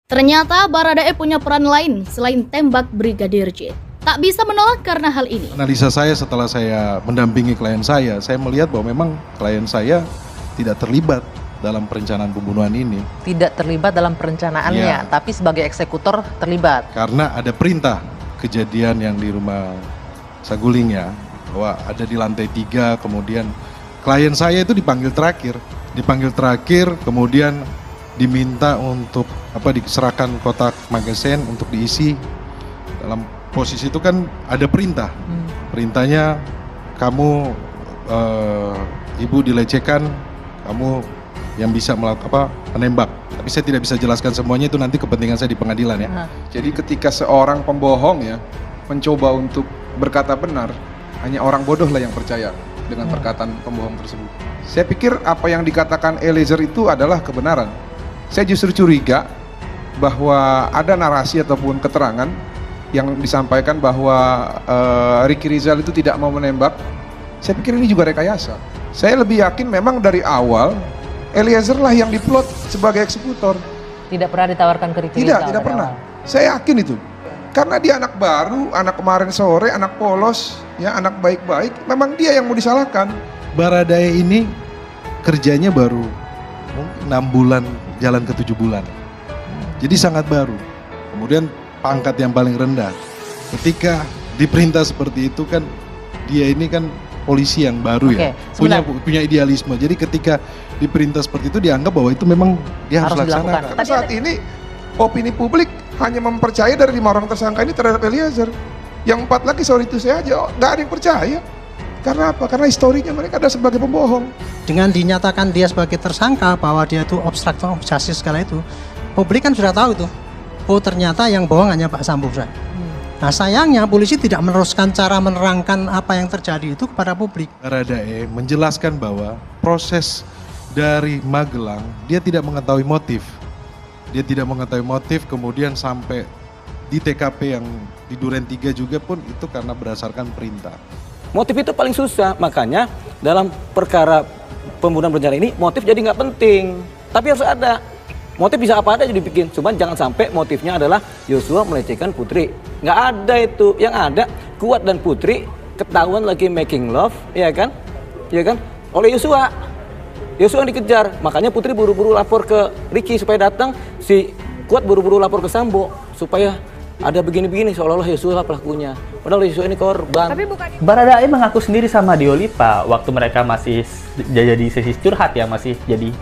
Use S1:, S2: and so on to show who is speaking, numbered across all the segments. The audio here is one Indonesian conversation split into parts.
S1: Ternyata Baradae punya peran lain selain tembak Brigadir J. Tak bisa menolak karena hal ini.
S2: Analisa saya setelah saya mendampingi klien saya melihat bahwa memang klien saya tidak terlibat dalam perencanaan pembunuhan ini.
S3: Tidak terlibat dalam perencanaannya, tapi sebagai eksekutor terlibat.
S2: Karena ada perintah kejadian yang di rumah Saguling ya, bahwa ada di lantai 3, kemudian klien saya itu dipanggil terakhir, kemudian diminta untuk diserahkan kotak magazen untuk diisi. Dalam posisi itu kan ada perintah. Perintahnya kamu ibu dilecehkan, kamu yang bisa menembak. Tapi saya tidak bisa jelaskan semuanya, itu nanti kepentingan saya di pengadilan ya.
S4: Jadi ketika seorang pembohong ya mencoba untuk berkata benar, hanya orang bodoh lah yang percaya dengan perkataan pembohong tersebut. Saya pikir apa yang dikatakan Eliezer itu adalah kebenaran. Saya justru curiga bahwa ada narasi ataupun keterangan yang disampaikan bahwa Ricky Rizal itu tidak mau menembak. Saya pikir ini juga rekayasa. Saya lebih yakin memang dari awal Eliezer lah yang diplot sebagai eksekutor.
S3: Tidak pernah ditawarkan ke Ricky Rizal?
S4: Tidak pernah. Saya yakin itu. Karena dia anak baru, anak kemarin sore, anak polos, ya anak baik-baik. Memang dia yang mau disalahkan.
S2: Baradae ini kerjanya baru 6 bulan, jalan ke 7 bulan. Jadi sangat baru. Kemudian pangkat yang paling rendah. Ketika diperintah seperti itu kan, dia ini kan polisi yang baru ya, punya idealisme. Jadi ketika diperintah seperti itu dianggap bahwa itu memang dia harus laksanakan.
S4: Karena saat ini opini publik hanya mempercayai dari 5 orang tersangka ini terhadap Eliezer. Yang 4 lagi sorry itu saya aja, nggak ada yang percaya. Karena apa? Karena historinya mereka ada sebagai pembohong.
S5: Dengan dinyatakan dia sebagai tersangka bahwa dia itu obstruction of justice segala itu, publik kan sudah tahu itu. Oh ternyata yang bohong hanya Pak Sambo. Nah sayangnya polisi tidak meneruskan cara menerangkan apa yang terjadi itu kepada publik.
S2: Baradae menjelaskan bahwa proses dari Magelang dia tidak mengetahui motif. Dia tidak mengetahui motif, kemudian sampai di TKP yang di Duren 3 juga pun itu karena berdasarkan perintah.
S6: Motif itu paling susah, makanya dalam perkara pembunuhan berencana ini motif jadi nggak penting. Tapi harus ada. Motif bisa apa ada jadi bikin, cuman jangan sampai motifnya adalah Yosua melecehkan Putri. Nggak ada itu, yang ada Kuat dan Putri ketahuan lagi making love, ya kan, oleh Yosua. Yosua yang dikejar, makanya Putri buru-buru lapor ke Ricky supaya datang, si Kuat buru-buru lapor ke Sambo supaya ada begini-begini seolah-olah Yosua lah pelakunya. Padahal Yosua ini korban.
S7: Baradae mengaku sendiri sama Diolipa waktu mereka masih jadi sesi curhat ya, masih jadi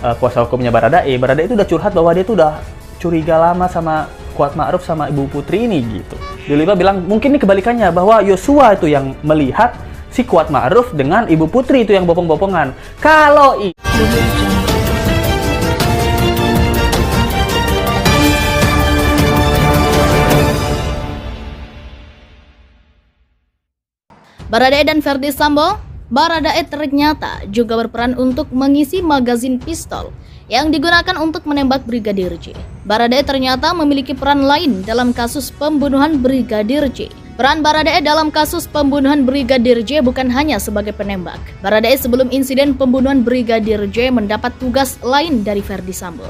S7: kuasa hukumnya Baradae. Baradae itu udah curhat bahwa dia tuh udah curiga lama sama Kuat Ma'ruf sama Ibu Putri ini gitu. Diolipa bilang mungkin ini kebalikannya, bahwa Yosua itu yang melihat si Kuat Ma'ruf dengan Ibu Putri itu yang bopong-bopongan. Kalau
S1: Baradae dan Ferdi Sambo, Baradae ternyata juga berperan untuk mengisi magazin pistol yang digunakan untuk menembak Brigadir J. Baradae ternyata memiliki peran lain dalam kasus pembunuhan Brigadir J. Peran Baradae dalam kasus pembunuhan Brigadir J bukan hanya sebagai penembak. Baradae sebelum insiden pembunuhan Brigadir J mendapat tugas lain dari Ferdi Sambo.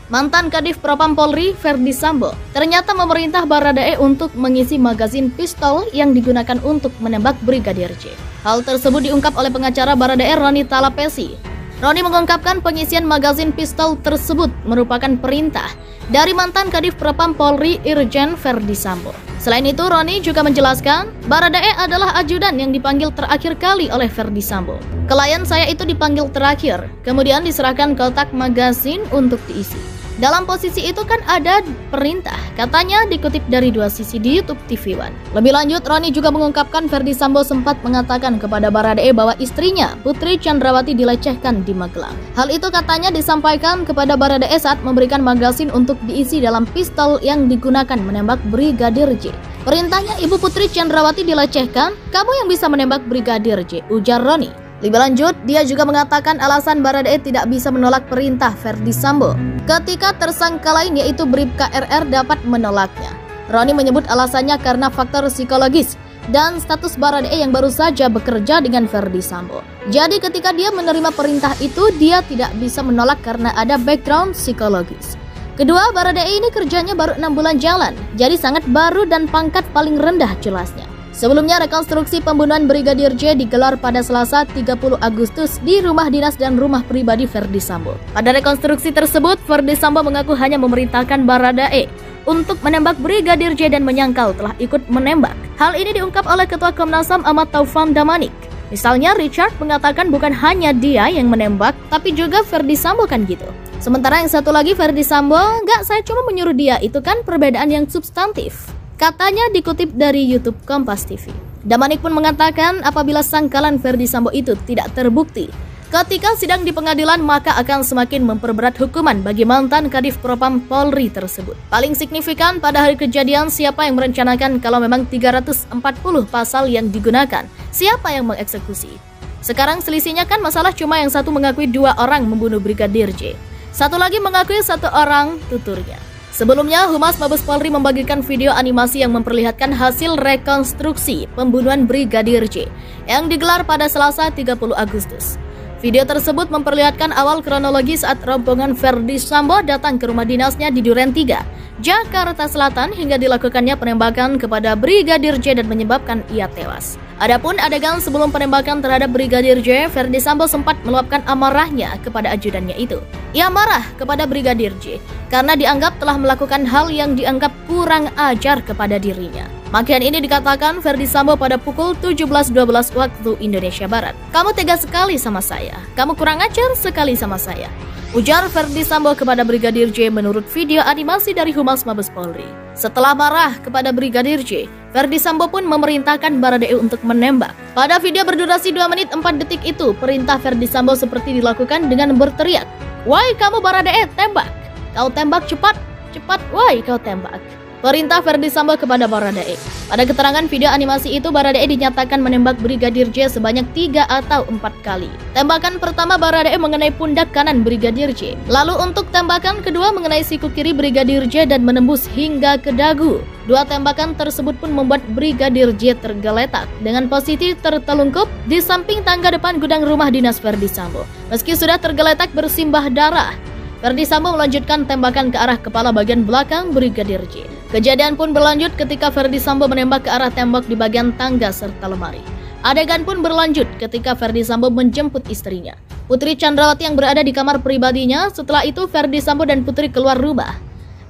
S1: Mantan Kadif Propam Polri, Ferdi Sambo, ternyata memerintah Baradae untuk mengisi magazin pistol yang digunakan untuk menembak Brigadir J. Hal tersebut diungkap oleh pengacara Baradae, Roni Talapesi. Roni mengungkapkan pengisian magazin pistol tersebut merupakan perintah dari mantan Kadif Propam Polri, Irjen Ferdi Sambo. Selain itu, Roni juga menjelaskan, Baradae adalah ajudan yang dipanggil terakhir kali oleh Ferdi Sambo. Klien saya itu dipanggil terakhir, kemudian diserahkan kotak magazin untuk diisi. Dalam posisi itu kan ada perintah, katanya dikutip dari 2 sisi di YouTube TV One. Lebih lanjut, Roni juga mengungkapkan Ferdi Sambo sempat mengatakan kepada Baradae bahwa istrinya, Putri Chandrawati, dilecehkan di Magelang. Hal itu katanya disampaikan kepada Baradae saat memberikan magazin untuk diisi dalam pistol yang digunakan menembak Brigadir J. Perintahnya Ibu Putri Chandrawati dilecehkan, kamu yang bisa menembak Brigadir J, ujar Roni. Lebih lanjut, dia juga mengatakan alasan Baradae tidak bisa menolak perintah Ferdi Sambo ketika tersangka lain yaitu Bribka RR dapat menolaknya. Roni menyebut alasannya karena faktor psikologis dan status Baradae yang baru saja bekerja dengan Ferdi Sambo. Jadi ketika dia menerima perintah itu, dia tidak bisa menolak karena ada background psikologis. Kedua, Baradae ini kerjanya baru 6 bulan jalan, jadi sangat baru dan pangkat paling rendah jelasnya. Sebelumnya, rekonstruksi pembunuhan Brigadir J digelar pada Selasa 30 Agustus di rumah dinas dan rumah pribadi Ferdi Sambo. Pada rekonstruksi tersebut, Ferdi Sambo mengaku hanya memerintahkan Baradae untuk menembak Brigadir J dan menyangkal telah ikut menembak. Hal ini diungkap oleh Ketua Komnas HAM Ahmad Taufan Damanik. Misalnya, Richard mengatakan bukan hanya dia yang menembak, tapi juga Ferdi Sambo kan gitu. Sementara yang satu lagi Ferdi Sambo, "Enggak, saya cuma menyuruh dia, itu kan perbedaan yang substantif." Katanya dikutip dari YouTube Kompas TV. Damanik pun mengatakan apabila sangkalan Ferdi Sambo itu tidak terbukti, ketika sidang di pengadilan maka akan semakin memperberat hukuman bagi mantan Kadif Propam Polri tersebut. Paling signifikan pada hari kejadian siapa yang merencanakan kalau memang 340 pasal yang digunakan, siapa yang mengeksekusi. Sekarang selisihnya kan masalah cuma yang satu mengakui 2 orang membunuh Brigadir J. Satu lagi mengakui 1 orang tuturnya. Sebelumnya, Humas Mabes Polri membagikan video animasi yang memperlihatkan hasil rekonstruksi pembunuhan Brigadir J yang digelar pada Selasa 30 Agustus. Video tersebut memperlihatkan awal kronologi saat rombongan Ferdi Sambo datang ke rumah dinasnya di Duren 3, Jakarta Selatan hingga dilakukannya penembakan kepada Brigadir J dan menyebabkan ia tewas. Adapun adegan sebelum penembakan terhadap Brigadir J, Ferdi Sambo sempat meluapkan amarahnya kepada ajudannya itu. Ia marah kepada Brigadir J karena dianggap telah melakukan hal yang dianggap kurang ajar kepada dirinya. Makian ini dikatakan Ferdi Sambo pada pukul 17.12 waktu Indonesia Barat. "Kamu tega sekali sama saya. Kamu kurang ajar sekali sama saya," ujar Ferdi Sambo kepada Brigadir J menurut video animasi dari Humas Mabes Polri. Setelah marah kepada Brigadir J, Ferdi Sambo pun memerintahkan Baradae untuk menembak. Pada video berdurasi 2 menit 4 detik itu, perintah Ferdi Sambo seperti dilakukan dengan berteriak, "Woi kamu Baradae, tembak! Kau tembak cepat, cepat, woi kau tembak!" Perintah Ferdi Sambo kepada Baradae. Pada keterangan video animasi itu, Baradae dinyatakan menembak Brigadir J sebanyak 3 atau 4 kali. Tembakan pertama Baradae mengenai pundak kanan Brigadir J. Lalu untuk tembakan kedua mengenai siku kiri Brigadir J dan menembus hingga ke dagu. 2 tembakan tersebut pun membuat Brigadir J tergeletak dengan posisi tertelungkup di samping tangga depan gudang rumah dinas Ferdi Sambo. Meski sudah tergeletak bersimbah darah, Ferdi Sambo melanjutkan tembakan ke arah kepala bagian belakang Brigadir J. Kejadian pun berlanjut ketika Ferdi Sambo menembak ke arah tembok di bagian tangga serta lemari. Adegan pun berlanjut ketika Ferdi Sambo menjemput istrinya, Putri Chandrawati yang berada di kamar pribadinya. Setelah itu Ferdi Sambo dan Putri keluar rumah.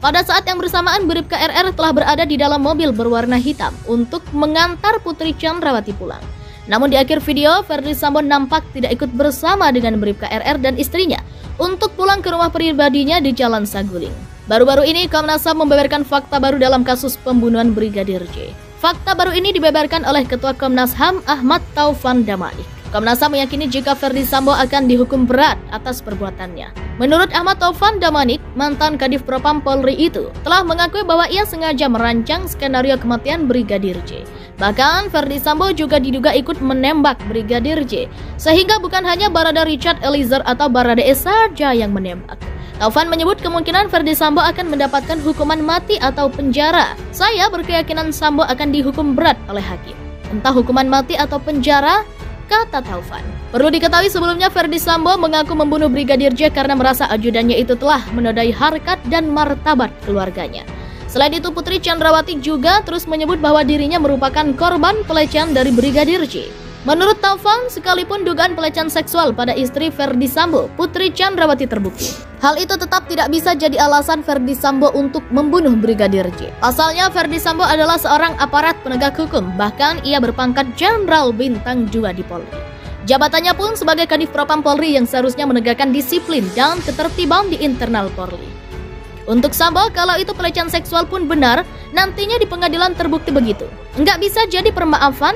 S1: Pada saat yang bersamaan Bribka RR telah berada di dalam mobil berwarna hitam untuk mengantar Putri Chandrawati pulang. Namun di akhir video Ferdi Sambo nampak tidak ikut bersama dengan Bribka RR dan istrinya untuk pulang ke rumah pribadinya di Jalan Saguling. Baru-baru ini Komnas HAM membeberkan fakta baru dalam kasus pembunuhan Brigadir J. Fakta baru ini dibeberkan oleh Ketua Komnas HAM Ahmad Taufan Damanik. Komnas HAM meyakini jika Ferdi Sambo akan dihukum berat atas perbuatannya. Menurut Ahmad Taufan Damanik, mantan Kadif Propam Polri itu telah mengakui bahwa ia sengaja merancang skenario kematian Brigadir J. Bahkan Ferdi Sambo juga diduga ikut menembak Brigadir J, sehingga bukan hanya Barada Richard Eliezer atau Baradae saja yang menembak. Taufan menyebut kemungkinan Ferdi Sambo akan mendapatkan hukuman mati atau penjara. "Saya berkeyakinan Sambo akan dihukum berat oleh hakim. Entah hukuman mati atau penjara," kata Taufan. Perlu diketahui sebelumnya Ferdi Sambo mengaku membunuh Brigadir J karena merasa ajudannya itu telah menodai harkat dan martabat keluarganya. Selain itu, Putri Chandrawati juga terus menyebut bahwa dirinya merupakan korban pelecehan dari Brigadir J. Menurut Taufan, sekalipun dugaan pelecehan seksual pada istri Ferdi Sambo, Putri Chandrawati terbukti, hal itu tetap tidak bisa jadi alasan Ferdi Sambo untuk membunuh Brigadir J. Pasalnya, Ferdi Sambo adalah seorang aparat penegak hukum, bahkan ia berpangkat Jenderal Bintang 2 di Polri. Jabatannya pun sebagai Kadif Propam Polri yang seharusnya menegakkan disiplin dan ketertiban di internal Polri. Untuk Sambo, kalau itu pelecehan seksual pun benar, nantinya di pengadilan terbukti begitu. Nggak bisa jadi permaafan.